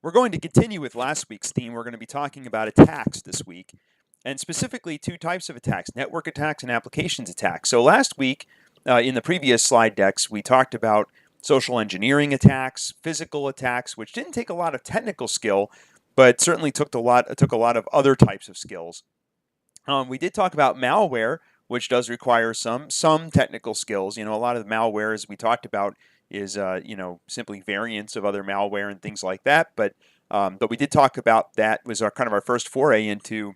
We're going to continue with last week's theme. We're going to be talking about attacks this week, and specifically two types of attacks, network attacks and applications attacks. So last week, in the previous slide decks, we talked about social engineering attacks, physical attacks, which didn't take a lot of technical skill, but certainly took a lot of other types of skills. We did talk about malware, which does require some technical skills. A lot of the malware, as we talked about, is simply variants of other malware and things like that. But we did talk about that was our first foray into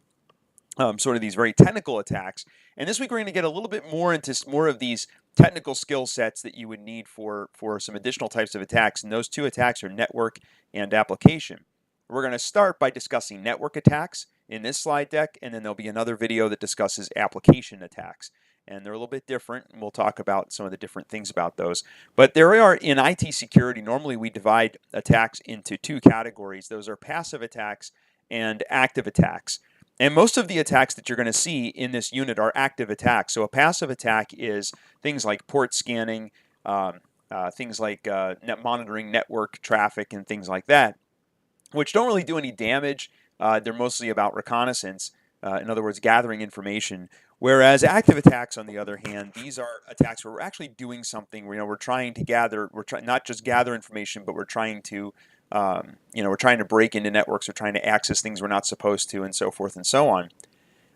sort of these very technical attacks. And this week we're going to get a little bit more into more of these technical skill sets that you would need for some additional types of attacks. And those two attacks are network and application. We're going to start by discussing network attacks in this slide deck, and then there'll be another video that discusses application attacks. And they're a little bit different, and we'll talk about some of the different things about those. But there are, in IT security, normally we divide attacks into two categories. Those are passive attacks and active attacks. And most of the attacks that you're going to see in this unit are active attacks. So a passive attack is things like port scanning, things like monitoring network traffic and things like that, which don't really do any damage. They're mostly about reconnaissance, in other words, gathering information. Whereas active attacks, on the other hand, these are attacks where we're actually doing something. We're trying to gather, not just gather information, but we're trying to break into networks. We're trying to access things we're not supposed to, and so forth and so on.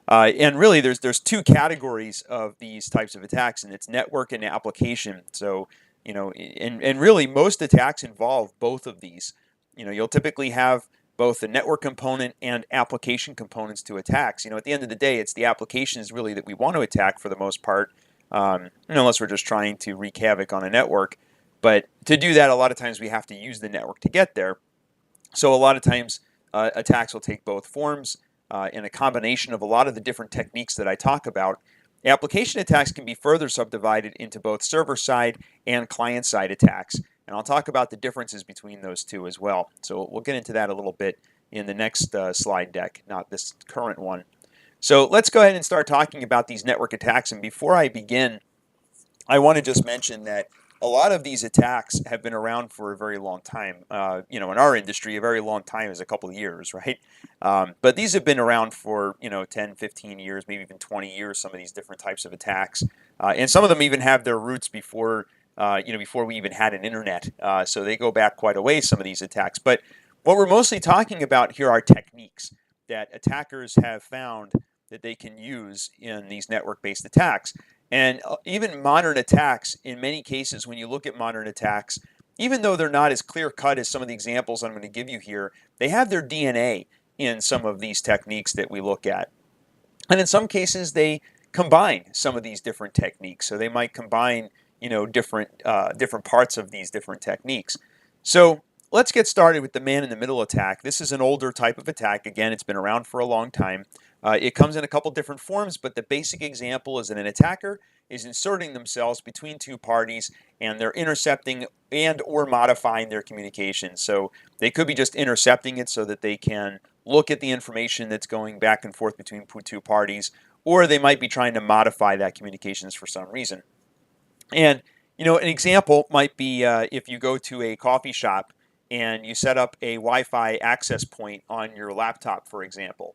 And really, there's two categories of these types of attacks, and it's network and application. So, and really, most attacks involve both of these. You'll typically have both the network component and application components to attacks. At the end of the day, it's the applications really that we want to attack for the most part, unless we're just trying to wreak havoc on a network. But to do that, a lot of times we have to use the network to get there. So a lot of times attacks will take both forms in a combination of a lot of the different techniques that I talk about. Application attacks can be further subdivided into both server-side and client-side attacks. And I'll talk about the differences between those two as well. So we'll get into that a little bit in the next slide deck, not this current one. So let's go ahead and start talking about these network attacks. And before I begin, I want to just mention that a lot of these attacks have been around for a very long time. In our industry, a very long time is a couple of years, right? But these have been around for, 10, 15 years, maybe even 20 years, some of these different types of attacks. And some of them even have their roots before we even had an internet. So they go back quite a ways, some of these attacks. But what we're mostly talking about here are techniques that attackers have found that they can use in these network-based attacks. And even modern attacks, in many cases, when you look at modern attacks, even though they're not as clear-cut as some of the examples I'm going to give you here, they have their DNA in some of these techniques that we look at. And in some cases, they combine some of these different techniques. So they might combine different parts of these different techniques. So let's get started with the man-in-the-middle attack. This is an older type of attack. Again, it's been around for a long time. It comes in a couple different forms, but the basic example is that an attacker is inserting themselves between two parties, and they're intercepting and or modifying their communication. So they could be just intercepting it so that they can look at the information that's going back and forth between two parties, or they might be trying to modify that communications for some reason. And, an example might be if you go to a coffee shop and you set up a Wi-Fi access point on your laptop, for example,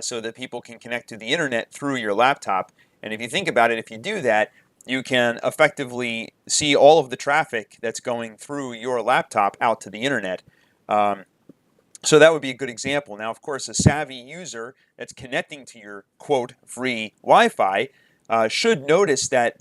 so that people can connect to the internet through your laptop. And if you think about it, if you do that, you can effectively see all of the traffic that's going through your laptop out to the internet. So that would be a good example. Now, of course, a savvy user that's connecting to your, quote, free Wi-Fi should notice that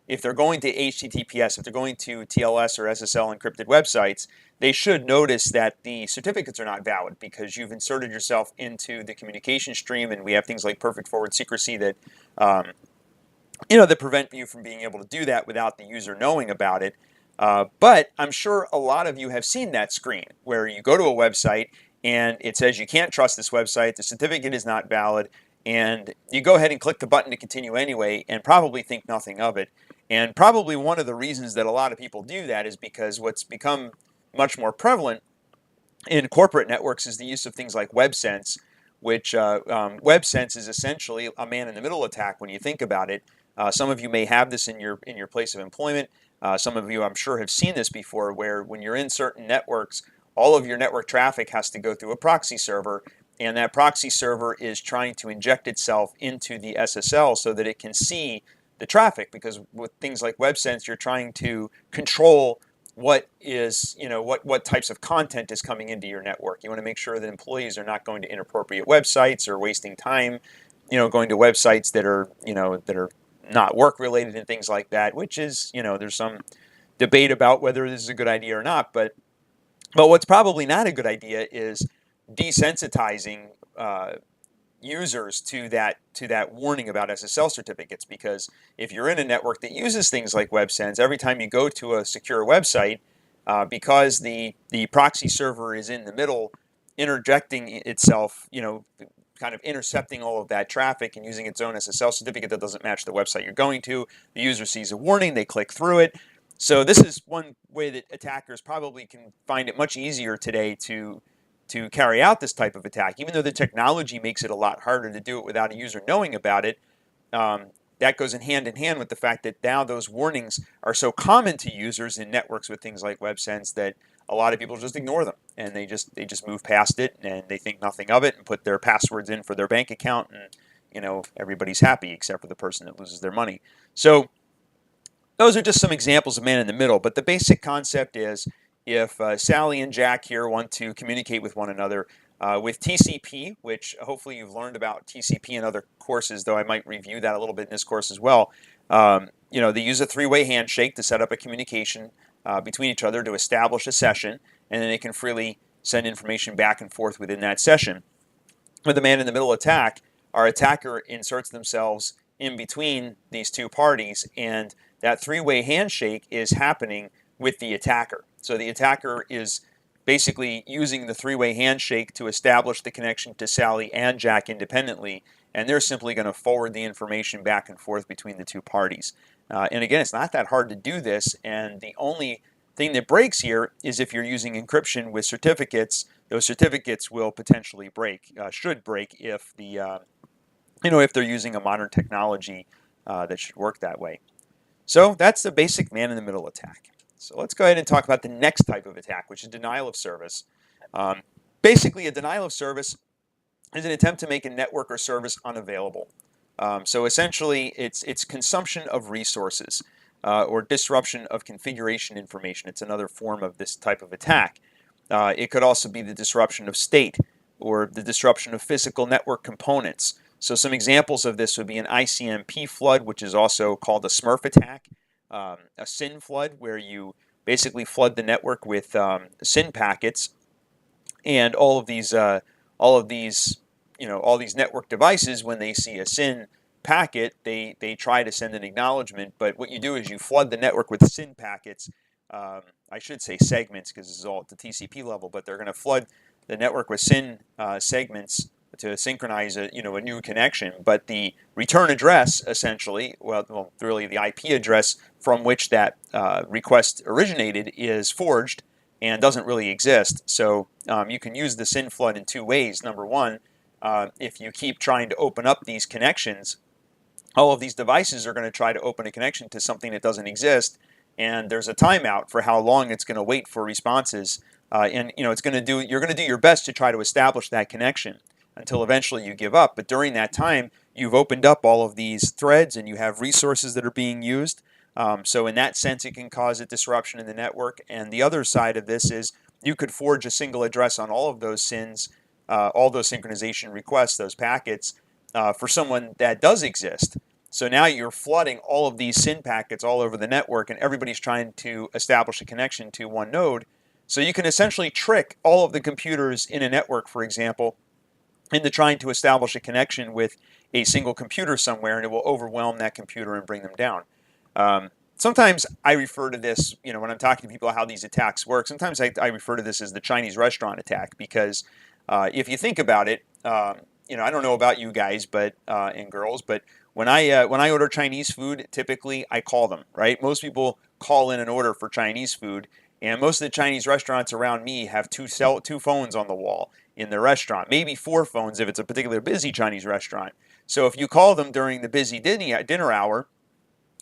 if they're going to HTTPS, if they're going to TLS or SSL encrypted websites, they should notice that the certificates are not valid because you've inserted yourself into the communication stream, and we have things like perfect forward secrecy that that prevent you from being able to do that without the user knowing about it. But I'm sure a lot of you have seen that screen where you go to a website and it says you can't trust this website, the certificate is not valid, and you go ahead and click the button to continue anyway and probably think nothing of it. And probably one of the reasons that a lot of people do that is because what's become much more prevalent in corporate networks is the use of things like WebSense, which WebSense is essentially a man-in-the-middle attack when you think about it. Some of you may have this in your place of employment. Some of you, I'm sure, have seen this before, where when you're in certain networks all of your network traffic has to go through a proxy server, and that proxy server is trying to inject itself into the SSL so that it can see the traffic, because with things like WebSense, you're trying to control what is, what types of content is coming into your network. You want to make sure that employees are not going to inappropriate websites or wasting time, going to websites that are, that are not work related and things like that, which is, there's some debate about whether this is a good idea or not, but what's probably not a good idea is desensitizing users to that warning about SSL certificates, because if you're in a network that uses things like WebSense, every time you go to a secure website, because the proxy server is in the middle, interjecting itself, kind of intercepting all of that traffic and using its own SSL certificate that doesn't match the website you're going to, the user sees a warning, they click through it. So this is one way that attackers probably can find it much easier today to carry out this type of attack. Even though the technology makes it a lot harder to do it without a user knowing about it, that goes in hand with the fact that now those warnings are so common to users in networks with things like WebSense that a lot of people just ignore them, and they just move past it, and they think nothing of it and put their passwords in for their bank account, and everybody's happy except for the person that loses their money. So those are just some examples of man in the middle, but the basic concept is, if Sally and Jack here want to communicate with one another with TCP, which hopefully you've learned about TCP in other courses, though I might review that a little bit in this course as well. They use a three-way handshake to set up a communication between each other to establish a session, and then they can freely send information back and forth within that session. With the man-in-the-middle attack, our attacker inserts themselves in between these two parties, and that three-way handshake is happening with the attacker. So the attacker is basically using the three-way handshake to establish the connection to Sally and Jack independently, and they're simply going to forward the information back and forth between the two parties. And again, it's not that hard to do this, and the only thing that breaks here is if you're using encryption with certificates. Those certificates will potentially break, should break, if if they're using a modern technology that should work that way. So that's the basic man-in-the-middle attack. So let's go ahead and talk about the next type of attack, which is denial of service. Basically, a denial of service is an attempt to make a network or service unavailable. So essentially, it's consumption of resources or disruption of configuration information. It's another form of this type of attack. It could also be the disruption of state or the disruption of physical network components. So some examples of this would be an ICMP flood, which is also called a Smurf attack, a SYN flood, where you basically flood the network with SYN packets, and all these network devices, when they see a SYN packet, they try to send an acknowledgement. But what you do is you flood the network with SYN packets. I should say segments, because this is all at the TCP level, but they're going to flood the network with SYN segments to synchronize a new connection. But the return address, essentially, well, really the IP address from which that request originated, is forged and doesn't really exist. So you can use the SYN flood in two ways. Number one, if you keep trying to open up these connections, all of these devices are going to try to open a connection to something that doesn't exist, and there's a timeout for how long it's going to wait for responses. And you're going to do your best to try to establish that connection until eventually you give up. But during that time, you've opened up all of these threads and you have resources that are being used. So in that sense, it can cause a disruption in the network. And the other side of this is you could forge a single address on all of those SYNs, all those synchronization requests, those packets, for someone that does exist. So now you're flooding all of these SYN packets all over the network, and everybody's trying to establish a connection to one node. So you can essentially trick all of the computers in a network, for example, into trying to establish a connection with a single computer somewhere, and it will overwhelm that computer and bring them down. Sometimes I refer to this, when I'm talking to people how these attacks work, sometimes I refer to this as the Chinese restaurant attack, because if you think about it, I don't know about you guys and girls, but when I order Chinese food, typically I call them, right? Most people call in an order for Chinese food, and most of the Chinese restaurants around me have two phones on the wall in the restaurant, maybe 4 phones if it's a particularly busy Chinese restaurant. So if you call them during the busy dinner hour,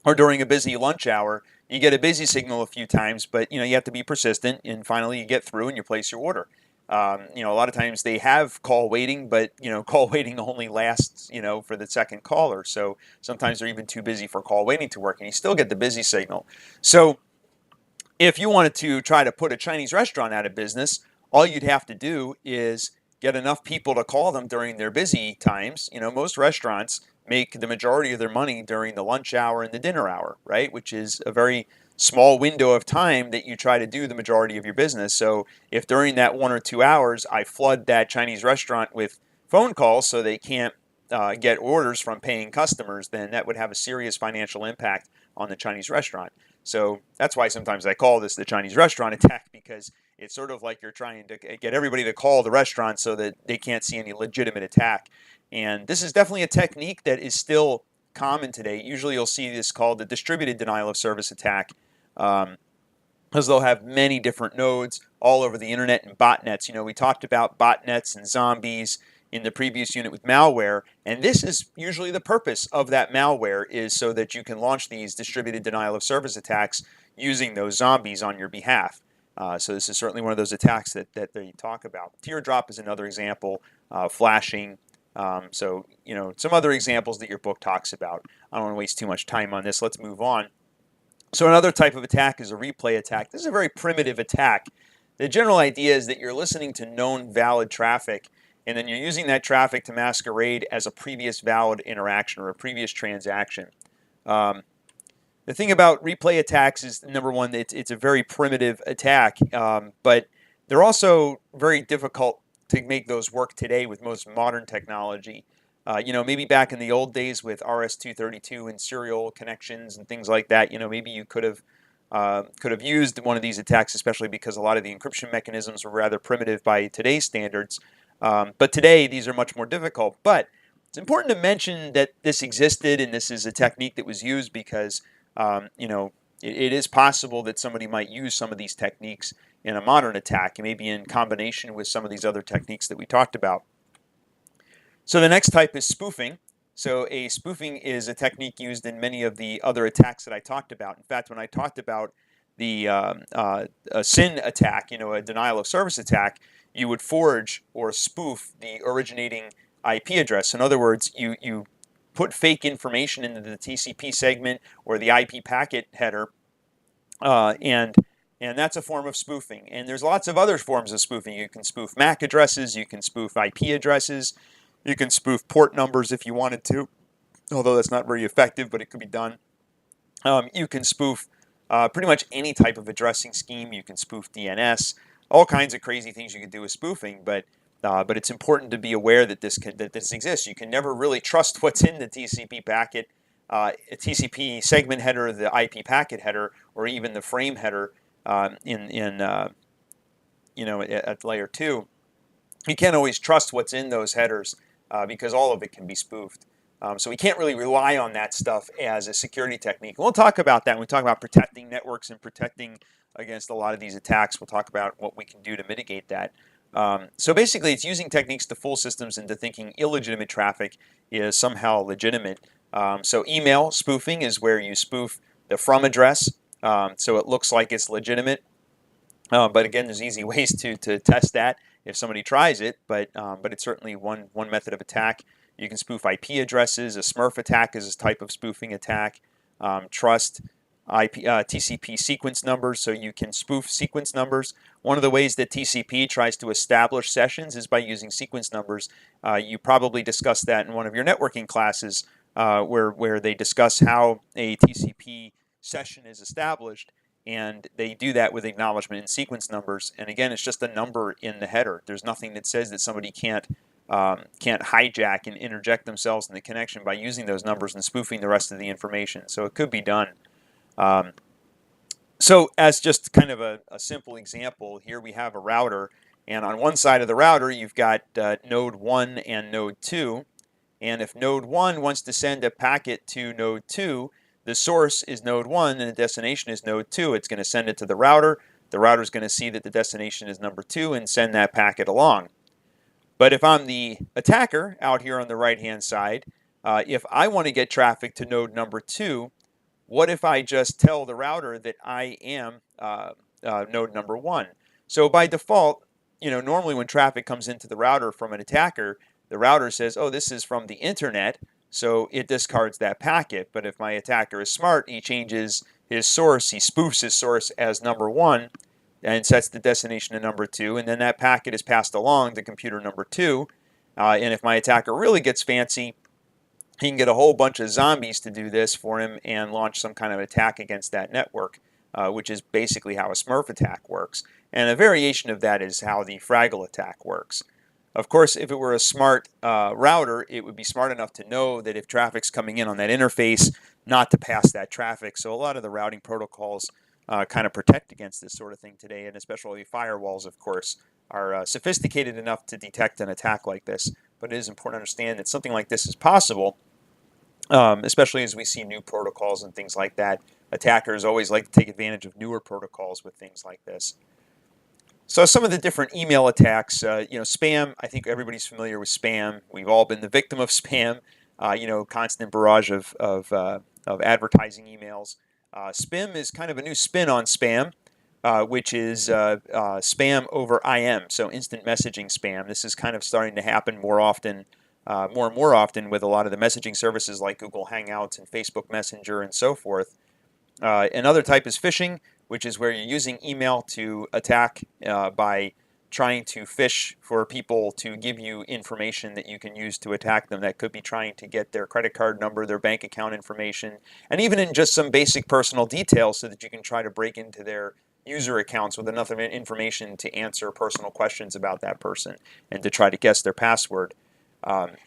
or during a busy lunch hour, you get a busy signal a few times, but you have to be persistent, and finally you get through and you place your order. A lot of times they have call waiting, but call waiting only lasts for the second caller. So sometimes they're even too busy for call waiting to work, and you still get the busy signal. So if you wanted to try to put a Chinese restaurant out of business, all you'd have to do is get enough people to call them during their busy times. Most restaurants make the majority of their money during the lunch hour and the dinner hour, right? Which is a very small window of time that you try to do the majority of your business. So if during that 1 or 2 hours I flood that Chinese restaurant with phone calls so they can't get orders from paying customers, then that would have a serious financial impact on the Chinese restaurant. So that's why sometimes I call this the Chinese restaurant attack, because it's sort of like you're trying to get everybody to call the restaurant so that they can't see any legitimate attack. And this is definitely a technique that is still common today. Usually you'll see this called the distributed denial of service attack, because they'll have many different nodes all over the internet and botnets. We talked about botnets and zombies in the previous unit with malware, and this is usually the purpose of that malware, is so that you can launch these distributed denial of service attacks using those zombies on your behalf. So this is certainly one of those attacks that they talk about. Teardrop is another example, flashing. Some other examples that your book talks about. I don't want to waste too much time on this. Let's move on. So another type of attack is a replay attack. This is a very primitive attack. The general idea is that you're listening to known valid traffic, and then you're using that traffic to masquerade as a previous valid interaction or a previous transaction. The thing about replay attacks is, number one, it's a very primitive attack, but they're also very difficult to make those work today with most modern technology. Maybe back in the old days with RS-232 and serial connections and things like that, maybe you could have used one of these attacks, especially because a lot of the encryption mechanisms were rather primitive by today's standards. But today, these are much more difficult. But it's important to mention that this existed and this is a technique that was used because, it is possible that somebody might use some of these techniques in a modern attack, and maybe in combination with some of these other techniques that we talked about. So the next type is spoofing. So a spoofing is a technique used in many of the other attacks that I talked about. In fact, when I talked about the a SYN attack, a denial of service attack, you would forge or spoof the originating IP address. In other words, you put fake information into the TCP segment or the IP packet header, and that's a form of spoofing. And there's lots of other forms of spoofing. You can spoof MAC addresses, you can spoof IP addresses, you can spoof port numbers if you wanted to, although that's not very effective, but it could be done. You can spoof pretty much any type of addressing scheme. You can spoof DNS, all kinds of crazy things you can do with spoofing, but it's important to be aware that this exists. You can never really trust what's in the TCP packet, a TCP segment header, the IP packet header, or even the frame header at layer 2. You can't always trust what's in those headers because all of it can be spoofed. So we can't really rely on that stuff as a security technique. We'll talk about that when we talk about protecting networks and protecting against a lot of these attacks. We'll talk about what we can do to mitigate that. So basically, it's using techniques to fool systems into thinking illegitimate traffic is somehow legitimate. So email spoofing is where you spoof the from address so it looks like it's legitimate. But again, there's easy ways to test that if somebody tries it, but it's certainly one method of attack. You can spoof IP addresses. A Smurf attack is a type of spoofing attack. Trust TCP sequence numbers, so you can spoof sequence numbers. One of the ways that TCP tries to establish sessions is by using sequence numbers. You probably discussed that in one of your networking classes where they discuss how a TCP session is established, and they do that with acknowledgement and sequence numbers. And again, it's just a number in the header. There's nothing that says that somebody can't hijack and interject themselves in the connection by using those numbers and spoofing the rest of the information. So it could be done. So as just kind of a simple example, here we have a router, and on one side of the router you've got node 1 and node 2, and if node 1 wants to send a packet to node 2, the source is node 1 and the destination is node 2. It's going to send it to the router. The router is going to see that the destination is number 2 and send that packet along. But if I'm the attacker out here on the right hand side, if I want to get traffic to node number 2, what if I just tell the router that I am node number 1? So by default, normally when traffic comes into the router from an attacker, the router says, oh, this is from the internet, so it discards that packet. But if my attacker is smart, he changes his source, he spoofs his source as number 1 and sets the destination to number 2, and then that packet is passed along to computer number 2. And if my attacker really gets fancy, he can get a whole bunch of zombies to do this for him and launch some kind of attack against that network, which is basically how a Smurf attack works. And a variation of that is how the Fraggle attack works. Of course, if it were a smart router, it would be smart enough to know that if traffic's coming in on that interface, not to pass that traffic. So a lot of the routing protocols kind of protect against this sort of thing today, and especially firewalls, of course, are sophisticated enough to detect an attack like this. But it is important to understand that something like this is possible, especially as we see new protocols and things like that. Attackers always like to take advantage of newer protocols with things like this. So some of the different email attacks, spam, I think everybody's familiar with spam. We've all been the victim of spam, constant barrage of advertising emails. Spam is kind of a new spin on spam, which is spam over IM, so instant messaging spam. This is kind of starting to happen more often, more and more often with a lot of the messaging services like Google Hangouts and Facebook Messenger and so forth. Another type is phishing, which is where you're using email to attack by trying to phish for people to give you information that you can use to attack them. That could be trying to get their credit card number, their bank account information, and even in just some basic personal details so that you can try to break into their user accounts with enough information to answer personal questions about that person and to try to guess their password.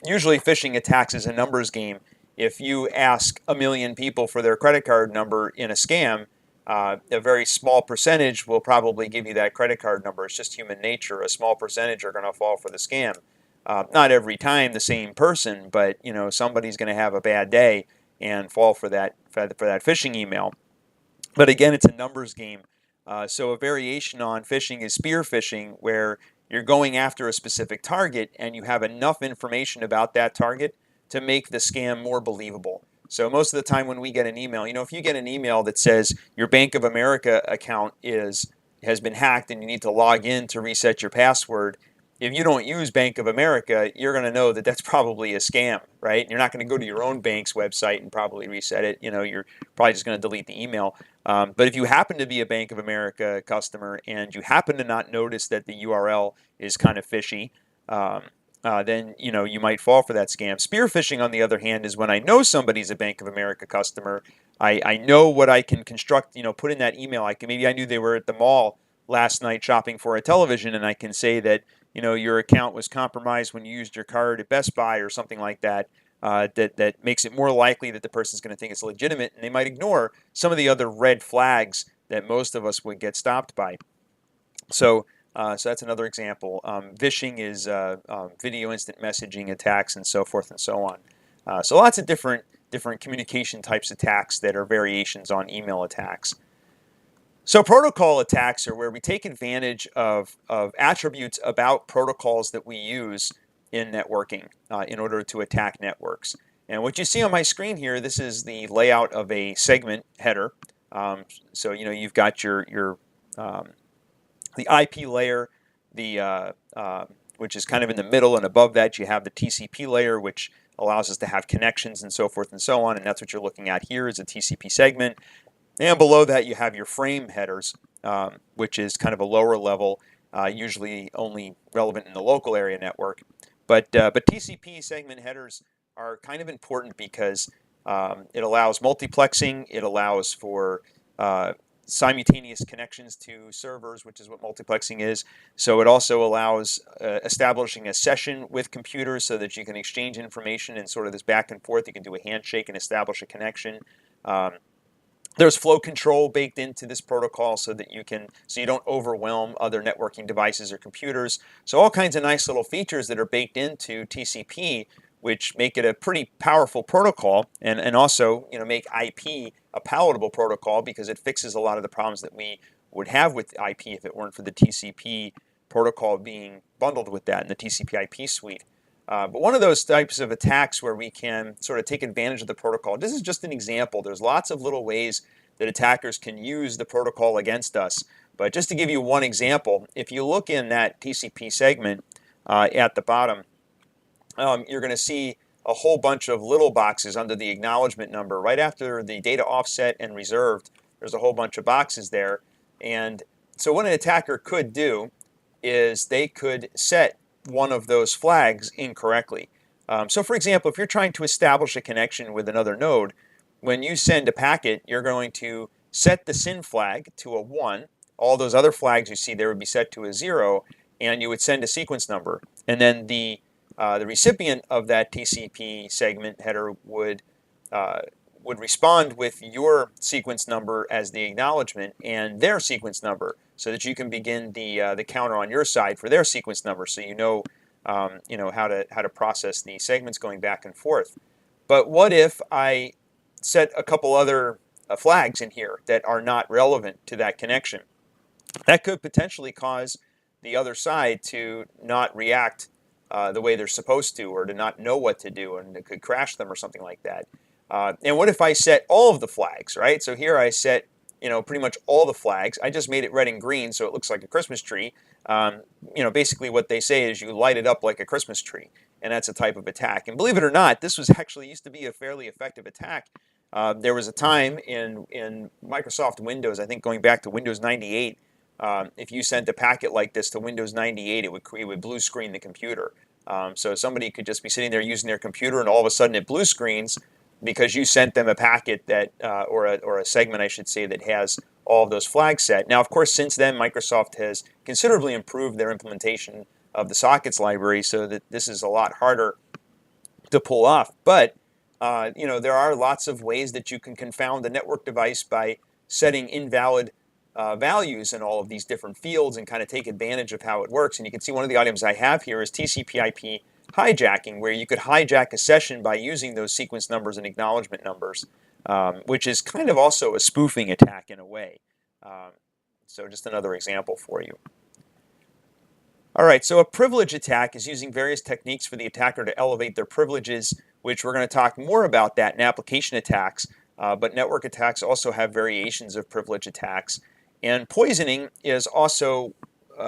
Usually phishing attacks is a numbers game. If you ask 1 million people for their credit card number in a scam, a very small percentage will probably give you that credit card number. It's just human nature. A small percentage are going to fall for the scam. Not every time the same person, but somebody's going to have a bad day and fall for that phishing email. But again, it's a numbers game. So a variation on phishing is spear phishing, where you're going after a specific target and you have enough information about that target to make the scam more believable. So most of the time when we get an email, if you get an email that says your Bank of America account has been hacked and you need to log in to reset your password, if you don't use Bank of America, you're going to know that that's probably a scam, right? You're not going to go to your own bank's website and probably reset it. You're probably just going to delete the email. But if you happen to be a Bank of America customer and you happen to not notice that the URL is kind of fishy, then you might fall for that scam. Spear phishing, on the other hand, is when I know somebody's a Bank of America customer. I know what I can construct, put in that email. Maybe I knew they were at the mall last night shopping for a television, and I can say that your account was compromised when you used your card at Best Buy or something like that. That makes it more likely that the person's going to think it's legitimate, and they might ignore some of the other red flags that most of us would get stopped by. So that's another example. Phishing is video instant messaging attacks and so forth and so on. So lots of different communication types attacks that are variations on email attacks. So protocol attacks are where we take advantage of attributes about protocols that we use in networking in order to attack networks. And what you see on my screen here, this is the layout of a segment header. So you've got the IP layer, which is kind of in the middle, and above that you have the TCP layer, which allows us to have connections and so forth and so on. And that's what you're looking at here is a TCP segment. And below that you have your frame headers, which is kind of a lower level, usually only relevant in the local area network. But TCP segment headers are kind of important because it allows multiplexing, it allows for simultaneous connections to servers, which is what multiplexing is. So it also allows establishing a session with computers so that you can exchange information and sort of this back and forth. You can do a handshake and establish a connection. There's flow control baked into this protocol so you don't overwhelm other networking devices or computers. So all kinds of nice little features that are baked into TCP, which make it a pretty powerful protocol, and also make IP a palatable protocol because it fixes a lot of the problems that we would have with IP if it weren't for the TCP protocol being bundled with that in the TCP/IP suite. But one of those types of attacks where we can sort of take advantage of the protocol, this is just an example. There's lots of little ways that attackers can use the protocol against us. But just to give you one example, if you look in that TCP segment at the bottom, you're going to see a whole bunch of little boxes under the acknowledgement number. Right after the data offset and reserved, there's a whole bunch of boxes there. And so what an attacker could do is they could set one of those flags incorrectly. So for example, if you're trying to establish a connection with another node, when you send a packet, you're going to set the SYN flag to a 1. All those other flags you see there would be set to a 0, and you would send a sequence number. And then the recipient of that TCP segment header would respond with your sequence number as the acknowledgement and their sequence number, so that you can begin the counter on your side for their sequence number, so you know how to process the segments going back and forth. But what if I set a couple other flags in here that are not relevant to that connection? That could potentially cause the other side to not react the way they're supposed to, or to not know what to do, and it could crash them or something like that. And what if I set all of the flags, right? So here I set, pretty much all the flags. I just made it red and green so it looks like a Christmas tree. Basically what they say is you light it up like a Christmas tree, and that's a type of attack. And believe it or not, this was actually used to be a fairly effective attack. There was a time in Microsoft Windows, I think going back to Windows 98, if you sent a packet like this to Windows 98, it would blue screen the computer. So somebody could just be sitting there using their computer, and all of a sudden it blue screens because you sent them a packet that, or a segment, I should say, that has all of those flags set. Now, of course, since then, Microsoft has considerably improved their implementation of the sockets library, so that this is a lot harder to pull off. But there are lots of ways that you can confound a network device by setting invalid values in all of these different fields and kind of take advantage of how it works. And you can see one of the items I have here is TCP/IP hijacking, where you could hijack a session by using those sequence numbers and acknowledgement numbers, which is kind of also a spoofing attack in a way. So just another example for you. All right, so a privilege attack is using various techniques for the attacker to elevate their privileges, which we're going to talk more about that in application attacks. But network attacks also have variations of privilege attacks. And poisoning is also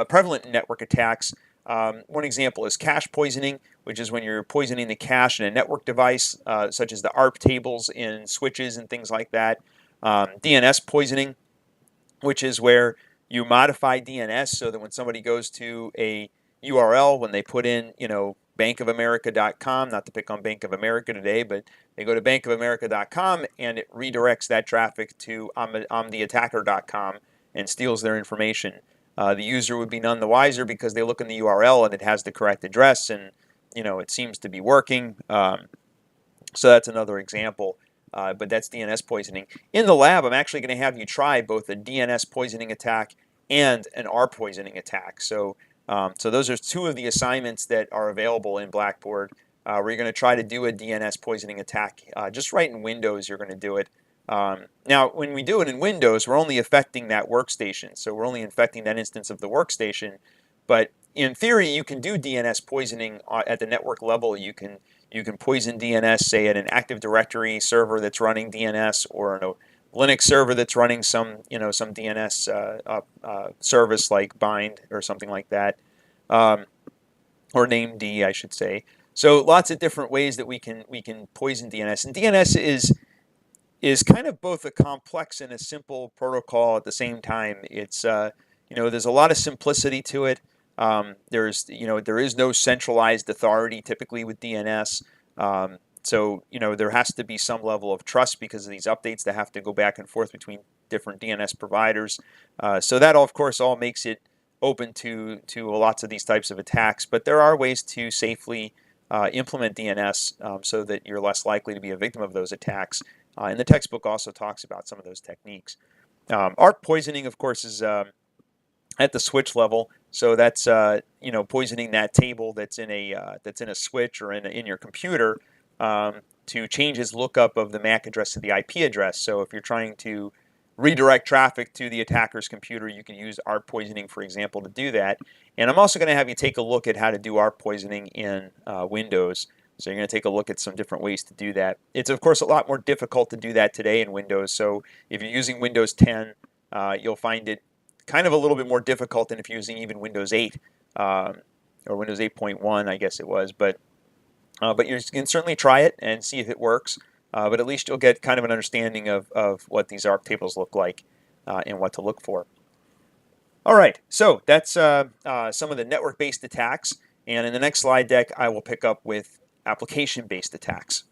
prevalent in network attacks. One example is cache poisoning, which is when you're poisoning the cache in a network device, such as the ARP tables in switches and things like that. DNS poisoning, which is where you modify DNS so that when somebody goes to a URL, when they put in, bankofamerica.com, not to pick on Bank of America today, but they go to bankofamerica.com and it redirects that traffic to theattacker.com and steals their information. The user would be none the wiser because they look in the URL and it has the correct address, and it seems to be working. So that's another example. But that's DNS poisoning. In the lab, I'm actually going to have you try both a DNS poisoning attack and an ARP poisoning attack. So those are two of the assignments that are available in Blackboard. Where you're going to try to do a DNS poisoning attack. Just right in Windows, you're going to do it. Now, when we do it in Windows, we're only affecting that workstation. So we're only infecting that instance of the workstation. But in theory, you can do DNS poisoning at the network level. You can poison DNS, say, at an Active Directory server that's running DNS, or a Linux server that's running some DNS service like Bind or something like that, or named, I should say. So lots of different ways that we can poison DNS, and DNS is kind of both a complex and a simple protocol at the same time. It's there's a lot of simplicity to it. There is no centralized authority typically with DNS. So there has to be some level of trust because of these updates that have to go back and forth between different DNS providers. So that, of course, all makes it open to lots of these types of attacks. But there are ways to safely implement DNS so that you're less likely to be a victim of those attacks. And the textbook also talks about some of those techniques. ARP poisoning, of course, is at the switch level. So that's poisoning that table that's in a switch or in your computer to change its lookup of the MAC address to the IP address. So if you're trying to redirect traffic to the attacker's computer. You can use ARP poisoning, for example, to do that. And I'm also going to have you take a look at how to do ARP poisoning in Windows. So you're going to take a look at some different ways to do that. It's, of course, a lot more difficult to do that today in Windows. So if you're using Windows 10, you'll find it kind of a little bit more difficult than if you're using even Windows 8 or Windows 8.1, I guess it was. But you can certainly try it and see if it works. But at least you'll get kind of an understanding of what these ARP tables look like and what to look for. All right, so that's some of the network-based attacks. And in the next slide deck, I will pick up with application-based attacks.